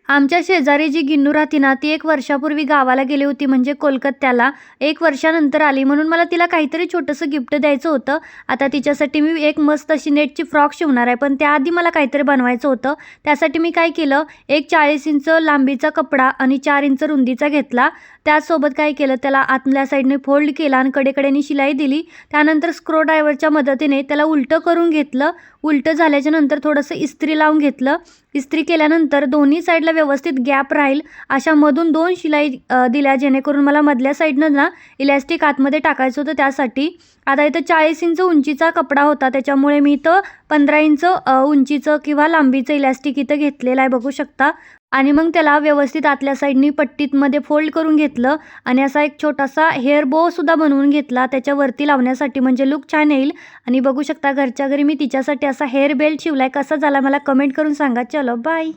आमच्या शेजारी जी गिन्नू राहती ना, ती 1 वर्षापूर्वी गावाला गेली होती म्हणजे कोलकात्याला. 1 वर्षानंतर आली म्हणून मला तिला काहीतरी छोटंसं गिफ्ट द्यायचं होतं. आता तिच्यासाठी मी एक मस्त अशी नेटची फ्रॉक शिवणार आहे, पण त्याआधी मला काहीतरी बनवायचं होतं. त्यासाठी मी काय केलं, एक 40 इंच लांबीचा कपडा आणि 4 इंच रुंदीचा घेतला. त्याचसोबत काय केलं, त्याला आतल्या साईडने फोल्ड केला आणि कडेकडेने शिलाई दिली. त्यानंतर स्क्रू ड्रायव्हरच्या मदतीने त्याला उलटं करून घेतलं. उलटं झाल्याच्या नंतर थोडंसं इस्त्री लावून घेतलं. इस्त्री केल्यानंतर दोन्ही साईडला व्यवस्थित गॅप राहील अशा मधून 2 शिलाई दिल्या, जेणेकरून मला मधल्या साईडनं ना इलॅस्टिक आतमध्ये टाकायचं होतं त्यासाठी. आता इथं 40 इंच उंचीचा कपडा होता, त्याच्यामुळे मी इथं 15 इंच उंचीचं किंवा लांबीचं इलॅस्टिक इथं घेतलेलं आहे, बघू शकता. आणि मग त्याला व्यवस्थित आतल्या साईडनी पट्टीमध्ये फोल्ड करून घेतलं आणि असा एक छोटासा हेअर बो सुद्धा बनवून घेतला त्याच्यावरती लावण्यासाठी, म्हणजे लुक छान येईल. आणि बघू शकता घरच्या घरी मी तिच्यासाठी असा हेअर बेल्ट शिवलाय. कसा झाला मला कमेंट करून सांगा. चलो बाय.